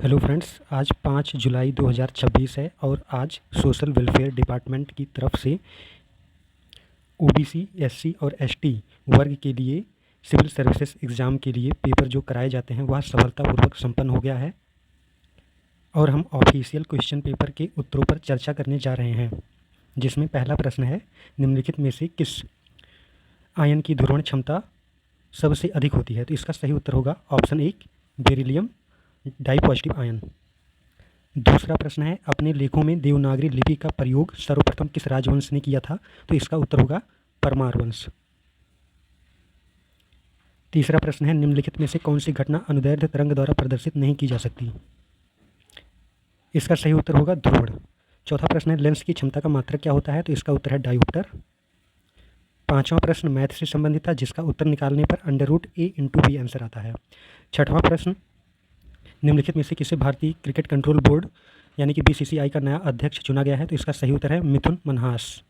Hello friends, आज 5 जुलाई 2026 है और आज सोशल वेलफेयर डिपार्टमेंट की तरफ से ओबीसी, एससी और एसटी वर्ग के लिए सिविल सर्विसेज एग्ज़ाम के लिए पेपर जो कराए जाते हैं वह सफलतापूर्वक संपन्न हो गया है। और हम ऑफिशियल क्वेश्चन पेपर के उत्तरों पर चर्चा करने जा रहे हैं, जिसमें पहला प्रश्न है, निम्नलिखित में से किस आयन की ध्रुवण क्षमता सबसे अधिक होती है? तो इसका सही उत्तर होगा option 1 beryllium di positive ion. दूसरा प्रश्न है, अपने लेखों में देवनागरी लिपि का प्रयोग सर्वप्रथम किस राजवंश ने किया था? तो इसका उत्तर होगा परमार वंश। तीसरा प्रश्न है, निम्नलिखित में से कौन सी घटना अनुदैर्ध्य तरंग द्वारा प्रदर्शित नहीं की जा सकती? इसका सही उत्तर होगा ध्रुवण। चौथा प्रश्न है, लेंस की क्षमता का मात्रक क्या होता है? तो इसका उत्तर है डायोप्टर। पांचवा प्रश्न मैथ से संबंधित था, जिसका उत्तर निकालने पर √a/b आंसर आता है। छठवां प्रश्न, निम्नलिखित में से किसे भारतीय क्रिकेट कंट्रोल बोर्ड यानी कि बीसीसीआई का नया अध्यक्ष चुना गया है? तो इसका सही उत्तर है मिथुन मनहास।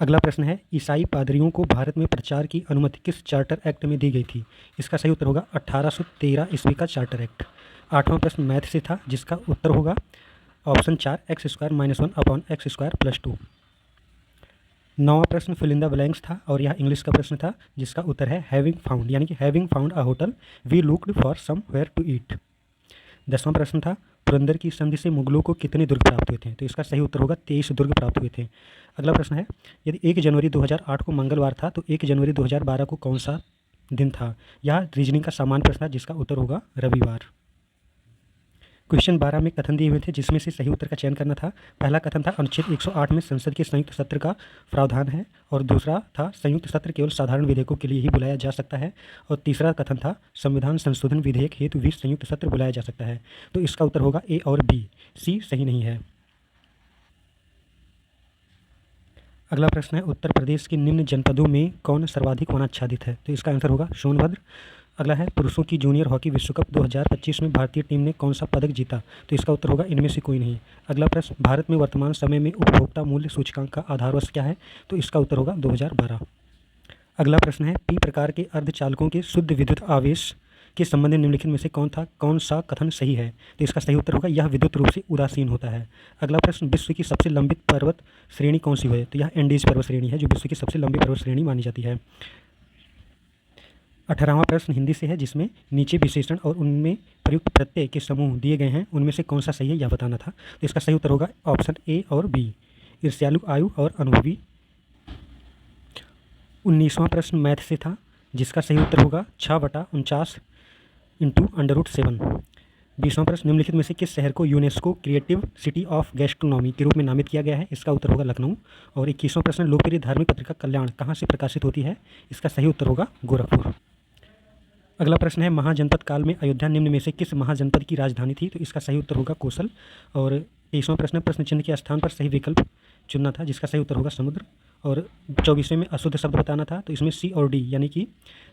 अगला प्रश्न है, ईसाई पादरियों को भारत में प्रचार की अनुमति किस चार्टर एक्ट में दी गई थी? इसका सही उत्तर होगा 1813 ईस्वी का चार्टर एक्ट। आठवां प्रश्न मैथ से था, जिसका उत्तर होगा ऑप्शन 4 x² - 1/x² + 2। नौवां प्रश्न फिल इन द ब्लैंक्स था और यह इंग्लिश का प्रश्न था, जिसका उत्तर है हैविंग फाउंड यानी कि having found a hotel we looked for somewhere to eat. 10वां प्रश्न था, पुरंदर की संधि से मुगलों को कितने दुर्ग प्राप्त हुए थे? तो इसका सही उत्तर होगा 23 दुर्ग प्राप्त हुए थे। अगला प्रश्न है, यदि 1 जनवरी 2008 को मंगलवार था तो 1 जनवरी 2012 को कौन सा दिन था? यह रीजनिंग का सामान्य प्रश्न था, जिसका उत्तर होगा रविवार। क्वेश्चन 12 में कथन दिए हुए थे, जिसमें से सही उत्तर का चयन करना था। पहला कथन था, अनुच्छेद 108 में संसद के संयुक्त सत्र का प्रावधान है, और दूसरा था, संयुक्त सत्र केवल साधारण विधेयकों के लिए ही बुलाया जा सकता है, और तीसरा कथन था, संविधान संशोधन विधेयक हेतु भी संयुक्त सत्र बुलाया जा सकता है। तो इसका उत्तर होगा ए और बी, सी सही नहीं है। अगला प्रश्न है, उत्तर प्रदेश के निम्न जनपदों में कौन सर्वाधिक वनाच्छादित है? तो इसका आंसर होगा सोनभद्र। अगला है, पुरुषों की जूनियर हॉकी विश्व कप 2025 में भारतीय टीम ने कौन सा पदक जीता? तो इसका उत्तर होगा इनमें से कोई नहीं। अगला प्रश्न, भारत में वर्तमान समय में उपभोक्ता मूल्य सूचकांक का आधार वर्ष क्या है? तो इसका उत्तर होगा 2012। अगला प्रश्न है, पी प्रकार के अर्धचालकों के शुद्ध विद्युत आवेश के संबंध में निम्नलिखित में से कौन सा कथन सही है? तो इसका सही उत्तर होगा यह विद्युत रूप से उदासीन होता है। अगला प्रश्न, विश्व की सबसे लंबी पर्वत श्रेणी कौन सी है? तो यह एंडीज पर्वत श्रेणी है, जो विश्व की सबसे लंबी पर्वत श्रेणी मानी जाती है। 18वां प्रश्न हिंदी से है, जिसमें नीचे विशेषण और उनमें प्रयुक्त प्रत्यय के समूह दिए गए हैं, उनमें से कौन सा सही है यह बताना था। तो इसका सही उत्तर होगा ऑप्शन ए और बी, ईर्ष्यालु, आयु और अनुभवी। 19वां प्रश्न मैथ से था, जिसका सही उत्तर होगा 6/49 × √7। 20वां प्रश्न, निम्नलिखित में से किस शहर को UNESCO creative city of gastronomy के रूप में नामित किया गया है? इसका उत्तर होगा लखनऊ। और 21वां प्रश्न, लोकप्रिय धार्मिक पत्रिका कल्याण कहाँ से प्रकाशित होती है? इसका सही उत्तर होगा गोरखपुर। अगला प्रश्न है, महाजनपद काल में अयोध्या निम्न में से किस महाजनपद की राजधानी थी? तो इसका सही उत्तर होगा कोसल। और 23वां प्रश्न, प्रश्न चिन्ह के स्थान पर सही विकल्प चुनना था, जिसका सही उत्तर होगा समुद्र। और 24वें में अशुद्ध शब्द बताना था, तो इसमें सी और डी यानी कि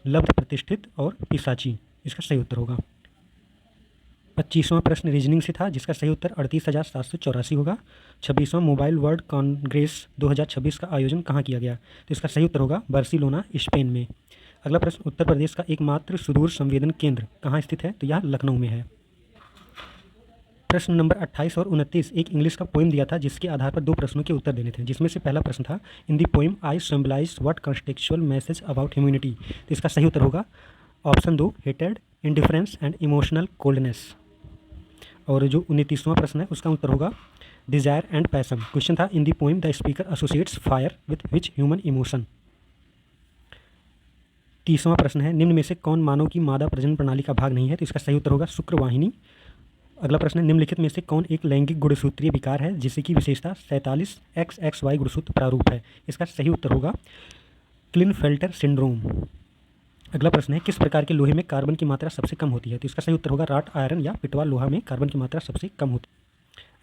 लब्ध, प्रतिष्ठित और पिशाची, इसका सही उत्तर होगा। 25वां प्रश्न रीजनिंग से था, जिसका सही उत्तर 38,784 होगा। 26वां, मोबाइल वर्ल्ड कांग्रेस 2026 का आयोजन कहाँ किया गया? तो इसका सही उत्तर होगा बार्सिलोना, स्पेन में। अगला प्रश्न, उत्तर प्रदेश का एकमात्र सुदूर संवेदन केंद्र कहाँ स्थित है? तो यह लखनऊ में है। प्रश्न नंबर 28 और 29 एक इंग्लिश का पोइम दिया था, जिसके आधार पर 2 प्रश्नों के उत्तर देने थे, जिसमें से पहला प्रश्न था, in the poem I symbolize what contextual message about humanity? तो इसका सही उत्तर होगा option 2 hated, indifference and emotional coldness. और जो 29वां प्रश्न है उसका उत्तर होगा डिजायर एंड पैशन। क्वेश्चन था, in the poem the speaker associates fire with which human emotion. 30वां प्रश्न है, निम्न में से कौन मानव की मादा प्रजनन प्रणाली का भाग नहीं है? तो इसका सही उत्तर होगा शुक्रवाहिनी। अगला प्रश्न है, निम्नलिखित में से कौन एक लैंगिक गुणसूत्रीय विकार है, जिसकी की विशेषता 47XXY गुणसूत्र प्रारूप है? इसका सही उत्तर होगा क्लिनफेल्टर सिंड्रोम। अगला प्रश्न है, किस प्रकार के लोहे में कार्बन की मात्रा सबसे कम होती है? तो इसका सही उत्तर होगा राट आयरन या पिटवा लोहा में कार्बन की मात्रा सबसे कम होती है।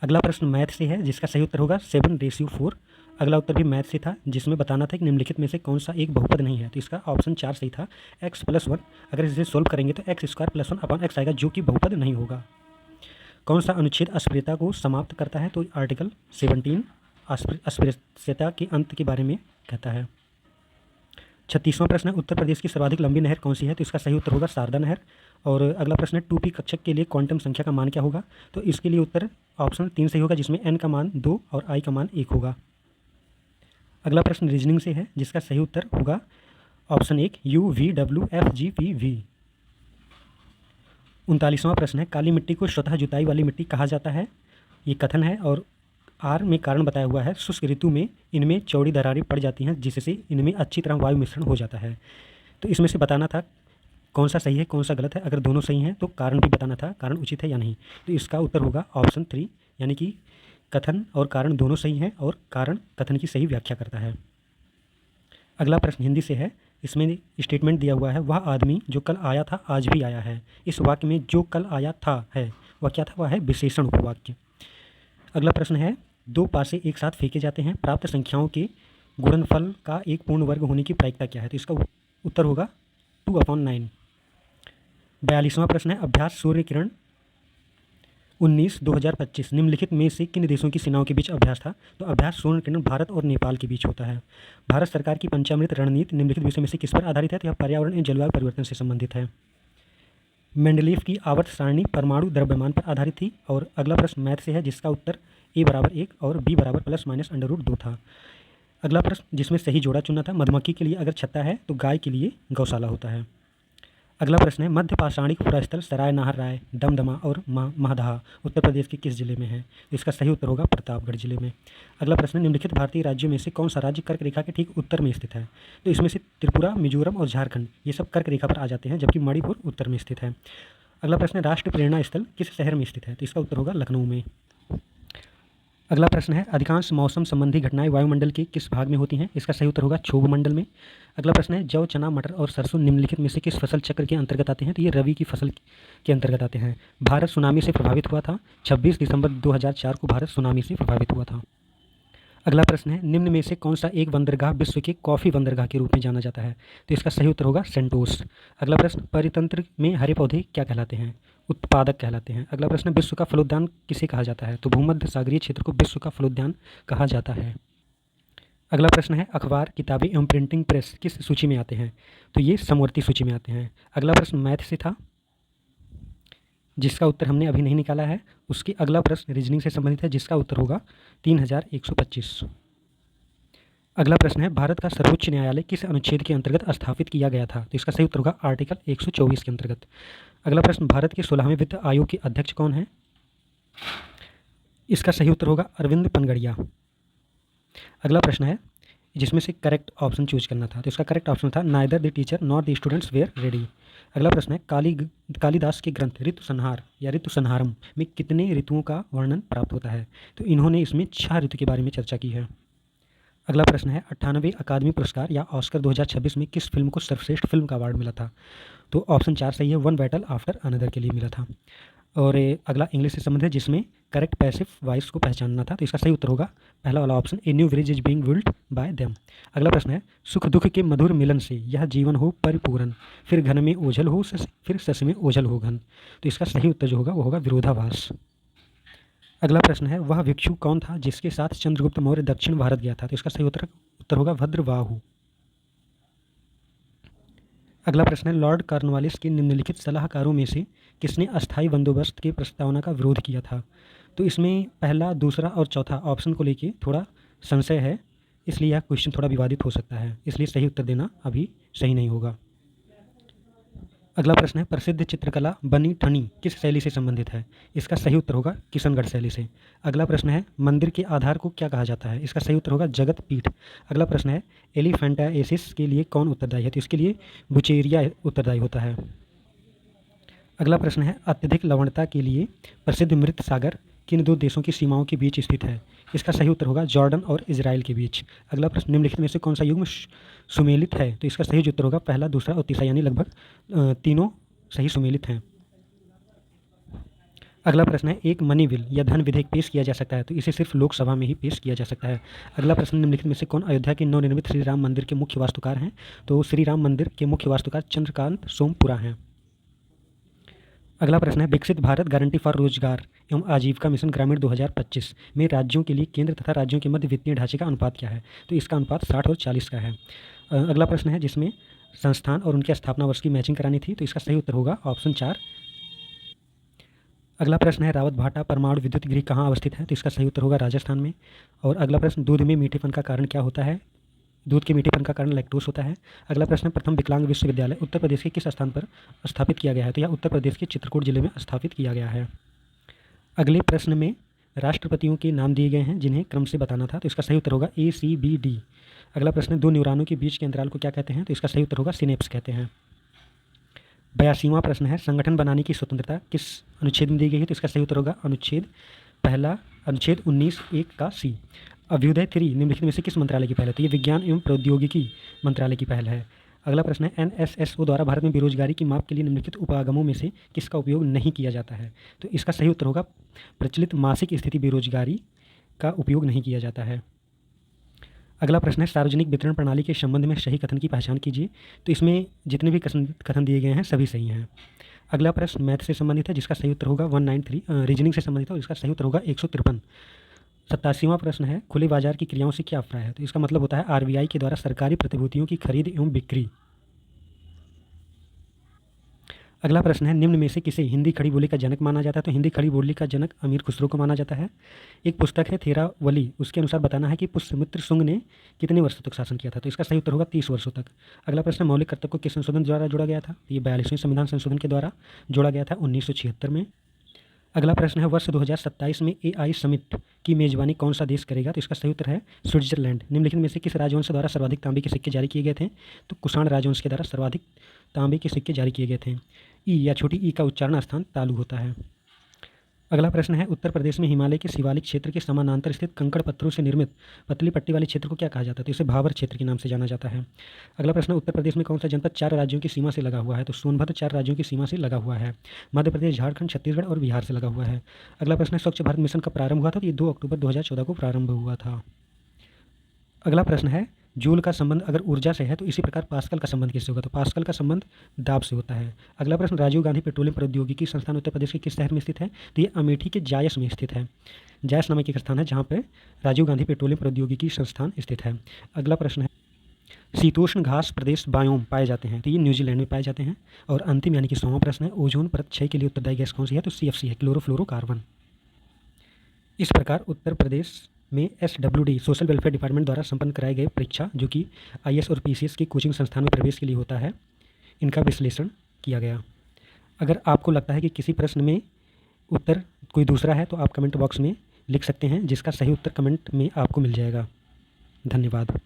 अगला प्रश्न मैथ से है, जिसका सही उत्तर होगा 7/4। अगला उत्तर भी मैथ से था, जिसमें बताना था कि निम्नलिखित में से कौन सा एक बहुपद नहीं है? तो इसका ऑप्शन 4 सही था, x+1। अगर इसे सोल्व करेंगे तो x² + 1/x आएगा, जो कि बहुपद नहीं होगा। कौन सा अनुच्छेद अस्पृश्यता को समाप्त करता है? तो आर्टिकल 17 अस्पृश्यता के अंत के बारे में कहता है। 36वां प्रश्न है, उत्तर प्रदेश की सर्वाधिक लंबी नहर कौन सी है? तो इसका सही उत्तर होगा शारदा नहर। और अगला प्रश्न है, 2p कक्षक के लिए क्वांटम संख्या का मान क्या होगा? तो इसके लिए उत्तर ऑप्शन 3 सही होगा, जिसमें n का मान 2 और i का मान 1 होगा। अगला प्रश्न रीजनिंग से है, जिसका सही उत्तर होगा ऑप्शन 1 UVWFGPV। 39वां प्रश्न है, काली मिट्टी को स्वतः जुताई वाली मिट्टी कहा जाता है। ये कथन है और आर में कारण बताया हुआ है। शुष्क ऋतु में इनमें चौड़ी दरारें पड़ जाती हैं, जिससे इनमें अच्छी तरह वायु मिश्रण हो जाता है। तो इसमें से बताना था कौन सा सही है कौन सा गलत है। अगर दोनों सही हैं तो कारण भी बताना था, कारण उचित है या नहीं। तो इसका उत्तर होगा ऑप्शन 3, यानी कि कथन और कारण दोनों सही हैं और कारण कथन की सही व्याख्या करता है। अगला प्रश्न हिंदी से है, इसमें स्टेटमेंट दिया हुआ है, वह आदमी जो कल आया था आज भी आया है। इस वाक्य में जो कल आया था है वह क्या था? वह है विशेषण उपवाक्य। अगला प्रश्न है, दो पासे एक साथ फेंके जाते हैं, प्राप्त संख्याओं के गुणनफल का एक पूर्ण वर्ग होने की प्रायिकता क्या है? तो इसका उत्तर होगा 2/9। 42वां प्रश्न है, अभ्यास सूर्य किरण 19/2025 निम्नलिखित में से किन देशों की सेनाओं के बीच अभ्यास था? तो अभ्यास सूर्य किरण भारत और नेपाल के बीच होता है। भारत सरकार की पंचामृत रणनीति निम्नलिखित विषय में से किस पर आधारित है? तो यह पर्यावरण एवं जलवायु परिवर्तन से संबंधित है। मेंडलीव की आवर्त सारणी परमाणु द्रव्यमान पर आधारित थी। और अगला प्रश्न मैथ से है, जिसका उत्तर a = 1 और b = ±√2 था। अगला प्रश्न जिसमें सही जोड़ा चुनना था, मधुमक्खी के लिए अगर छत्ता है तो गाय के लिए गौशाला होता है। अगला प्रश्न है, मध्य पाषाणिक पुरास्थल सराय नाहर राय, दमदमा और महदहा उत्तर प्रदेश के किस जिले में है? इसका सही उत्तर होगा प्रतापगढ़ जिले में। अगला प्रश्न, निम्नलिखित भारतीय राज्यों में से कौन सा राज्य कर्क रेखा के ठीक उत्तर में स्थित है? तो इसमें से त्रिपुरा, मिजोरम और झारखंड ये सब कर्क रेखा पर आ जाते हैं, जबकि मणिपुर उत्तर में स्थित है। अगला प्रश्न, राष्ट्रीय प्रेरणा स्थल किस शहर में स्थित है? तो इसका उत्तर होगा लखनऊ में। अगला प्रश्न है, अधिकांश मौसम संबंधी घटनाएं वायुमंडल के किस भाग में होती हैं? इसका सही उत्तर होगा क्षोभ मंडल में। अगला प्रश्न है, जौ, चना, मटर और सरसों निम्नलिखित में से किस फसल चक्र के अंतर्गत आते हैं? तो ये रबी की फसल के अंतर्गत आते हैं। भारत सुनामी से प्रभावित हुआ था। 26 दिसंबर 2004 को भारत सुनामी से प्रभावित हुआ था। अगला प्रश्न है, निम्न में से कौन सा एक बंदरगाह विश्व के कॉफ़ी बंदरगाह के रूप में जाना जाता है? तो इसका सही उत्तर होगा सेंटोस। अगला प्रश्न, परितंत्र में हरे पौधे क्या कहलाते हैं? उत्पादक कहलाते हैं। अगला प्रश्न, विश्व का फलोद्यान किसे कहा जाता है? तो भूमध्य सागरीय क्षेत्र को विश्व का फलोद्यान कहा जाता है। अगला प्रश्न है, अखबार, किताबें एवं प्रिंटिंग प्रेस किस सूची में आते हैं? तो ये समवर्ती सूची में आते हैं। अगला प्रश्न मैथ से था, जिसका उत्तर हमने अभी नहीं निकाला है। उसके अगला प्रश्न रीजनिंग से संबंधित है, जिसका उत्तर होगा 3125। अगला प्रश्न है, भारत का सर्वोच्च न्यायालय किस अनुच्छेद के अंतर्गत स्थापित किया गया था? तो इसका सही उत्तर होगा आर्टिकल 124 के अंतर्गत। अगला प्रश्न, भारत के 16वें वित्त आयोग के अध्यक्ष कौन हैं? इसका सही उत्तर होगा अरविंद पनगड़िया। अगला प्रश्न है, जिसमें से करेक्ट ऑप्शन चूज करना था। तो इसका करेक्ट ऑप्शन था neither the teacher nor the students were ready. अगला प्रश्न है, कालिदास के ग्रंथ ऋतु संहार या ऋतु संहारम में कितने ऋतुओं का वर्णन प्राप्त होता है? तो इन्होंने इसमें 6 ऋतु के बारे में चर्चा की है। अगला प्रश्न है, 98वें अकादमी पुरस्कार या ऑस्कर 2026 में किस फिल्म को सर्वश्रेष्ठ फिल्म का अवार्ड मिला था? तो ऑप्शन 4 सही है, वन बैटल आफ्टर अनदर के लिए मिला था। और अगला इंग्लिश से संबंधित है, जिसमें करेक्ट पैसिव वॉइस को पहचानना था। तो इसका सही उत्तर होगा पहला वाला option, a new bridge is being built by them. अगला प्रश्न है, सुख दुख के मधुर मिलन से यह जीवन हो परिपूर्ण, फिर घन में ओझल हो फिर शश में ओझल हो घन। तो इसका सही उत्तर जो होगा वो होगा विरोधाभास। अगला प्रश्न है, वह भिक्षु कौन था जिसके साथ चंद्रगुप्त मौर्य दक्षिण भारत गया था? तो इसका सही उत्तर होगा भद्रवाहु। अगला प्रश्न है, लॉर्ड कॉर्नवालिस के निम्नलिखित सलाहकारों में से किसने अस्थायी बंदोबस्त के प्रस्तावना का विरोध किया था? तो इसमें पहला, दूसरा और चौथा ऑप्शन को लेके थोड़ा संशय है, इसलिए यह क्वेश्चन थोड़ा विवादित हो सकता है, इसलिए सही उत्तर देना अभी सही नहीं होगा। अगला प्रश्न है, प्रसिद्ध चित्रकला बनी ठनी किस शैली से संबंधित है? इसका सही उत्तर होगा किशनगढ़ शैली से। अगला प्रश्न है, मंदिर के आधार को क्या कहा जाता है? इसका सही उत्तर होगा जगत पीठ। अगला प्रश्न है, एलिफेंटाइसिस के लिए कौन उत्तरदायी है? तो इसके लिए बुचेरिया उत्तरदायी होता है। अगला प्रश्न है, अत्यधिक लवणता के लिए प्रसिद्ध मृत सागर किन दो देशों की सीमाओं के बीच स्थित है? इसका सही उत्तर होगा जॉर्डन और इजराइल के बीच। अगला प्रश्न, निम्नलिखित में से कौन सा युग्म सुमेलित है? तो इसका सही उत्तर होगा पहला, दूसरा और तीसरा, यानी लगभग तीनों सही सुमेलित हैं। अगला प्रश्न है, एक मनी बिल या धन विधेयक पेश किया जा सकता है, तो इसे सिर्फ लोकसभा में ही पेश किया जा सकता है। अगला प्रश्न, निम्नलिखित में से कौन अयोध्या के नवनिर्मित श्री राम मंदिर के मुख्य वास्तुकार हैं? तो श्री राम मंदिर के मुख्य वास्तुकार चंद्रकांत सोमपुरा हैं। अगला प्रश्न है, विकसित भारत गारंटी फॉर रोजगार एवं आजीविका मिशन ग्रामीण 2025 में राज्यों के लिए केंद्र तथा राज्यों के मध्य वित्तीय ढांचे का अनुपात क्या है? तो इसका अनुपात 60 और 40 का है। अगला प्रश्न है जिसमें संस्थान और उनकी स्थापना वर्ष की मैचिंग करानी थी, तो इसका सही उत्तर होगा ऑप्शन 4। अगला प्रश्न है रावत भाटा परमाणु विद्युत गृह कहाँ अवस्थित है, तो इसका सही उत्तर होगा राजस्थान में। और अगला प्रश्न दूध में मीठेपन का कारण क्या होता है, दूध के मीठेपन का कारण लैक्टोज होता है। अगला प्रश्न है प्रथम विकलांग विश्वविद्यालय उत्तर प्रदेश के किस स्थान पर स्थापित किया गया है, तो यह उत्तर प्रदेश के चित्रकूट जिले में स्थापित किया गया है। अगले प्रश्न में राष्ट्रपतियों के नाम दिए गए हैं जिन्हें क्रम से बताना था, तो इसका सही उत्तर होगा ACBD। अगला प्रश्न है दो न्यूरॉनों के बीच के अंतराल को क्या कहते हैं, तो इसका सही उत्तर होगा सिनेप्स कहते हैं। 82वां प्रश्न है संगठन बनाने की स्वतंत्रता किस अनुच्छेद में दी गई है, तो इसका सही उत्तर होगा अनुच्छेद 19(1) का C। अभ्युदय 3 निम्नलिखित में से किस मंत्रालय की पहल है, तो ये विज्ञान एवं प्रौद्योगिकी मंत्रालय की पहल है। अगला प्रश्न है NSSO द्वारा भारत में बेरोजगारी की माप के लिए निम्नलिखित उपागमों में से किसका उपयोग नहीं किया जाता है, तो इसका सही उत्तर होगा प्रचलित मासिक स्थिति बेरोजगारी का उपयोग नहीं किया जाता है। अगला प्रश्न है सार्वजनिक वितरण प्रणाली के संबंध में सही कथन की पहचान कीजिए, तो इसमें जितने भी कथन दिए गए हैं सभी सही हैं। अगला प्रश्न मैथ से संबंधित है जिसका सही उत्तर होगा 193। रीजनिंग से संबंधित है और इसका सही उत्तर होगा 153। 87वां प्रश्न है खुले बाजार की क्रियाओं से क्या अभिप्राय है, तो इसका मतलब होता है RBI के द्वारा सरकारी प्रतिभूतियों की खरीद एवं बिक्री। अगला प्रश्न है निम्न में से किसे हिंदी खड़ी बोली का जनक माना जाता है, तो हिंदी खड़ी बोली का जनक अमीर खुसरो को माना जाता है। एक पुस्तक है थेरावली, उसके अनुसार बताना है कि पुष्यमित्र शुंग ने कितने वर्षों तक शासन किया था, तो इसका सही उत्तर होगा 30 वर्षों तक। अगला प्रश्न मौलिक कर्तव्य को किस संशोधन द्वारा जोड़ा गया था, तो ये 42वें संविधान संशोधन के द्वारा जोड़ा गया था 1976 में। अगला प्रश्न है वर्ष 2027 में AI समिट की मेजबानी कौन सा देश करेगा, तो इसका सही उत्तर है स्विट्जरलैंड। निम्नलिखित में से किस राजवंश द्वारा सर्वाधिक तांबे के सिक्के जारी किए गए थे, तो कुषाण राजवंश के द्वारा सर्वाधिक तांबे के सिक्के जारी किए गए थे। ई या छोटी ई का उच्चारण स्थान तालु होता है। अगला प्रश्न है उत्तर प्रदेश में हिमालय के शिवालिक क्षेत्र के समानांतर स्थित कंकड़ पत्थरों से निर्मित पतली पट्टी वाले क्षेत्र को क्या कहा जाता है, तो इसे भाबर क्षेत्र के नाम से जाना जाता है। अगला प्रश्न उत्तर प्रदेश में कौन सा जनपद 4 राज्यों की सीमा से लगा हुआ है, तो सोनभद्र 4 राज्यों की सीमा से लगा हुआ है। मध्य प्रदेश, झारखंड, छत्तीसगढ़ और बिहार से लगा हुआ है। अगला प्रश्न है स्वच्छ भारत मिशन कब प्रारंभ हुआ था, तो ये 2 अक्टूबर 2014 को प्रारंभ हुआ था। अगला प्रश्न है जूल का संबंध अगर ऊर्जा से है तो इसी प्रकार पास्कल का संबंध किससे होगा, तो पास्कल का संबंध दाब से होता है। अगला प्रश्न राजीव गांधी पेट्रोलियम प्रौद्योगिकी संस्थान उत्तर प्रदेश के किस शहर में स्थित है, तो ये अमेठी के जायस में स्थित है। जायस नामक एक स्थान है जहाँ पर राजीव गांधी पेट्रोलियम प्रौद्योगिकी संस्थान स्थित है। अगला प्रश्न है शीतोष्ण घास प्रदेश बायोम पाए जाते हैं, तो ये न्यूजीलैंड में पाए जाते हैं। और अंतिम यानी कि 100वां प्रश्न है ओजोन परत क्षय के लिए उत्तरदायी गैस कौन सी है, तो CFC है, क्लोरोफ्लोरोकार्बन। इस प्रकार उत्तर प्रदेश में SWD सोशल वेलफेयर डिपार्टमेंट द्वारा संपन्न कराए गए परीक्षा जो कि IS और PCS की कोचिंग संस्थान में प्रवेश के लिए होता है, इनका विश्लेषण किया गया। अगर आपको लगता है कि किसी प्रश्न में उत्तर कोई दूसरा है तो आप कमेंट बॉक्स में लिख सकते हैं, जिसका सही उत्तर कमेंट में आपको मिल जाएगा। धन्यवाद।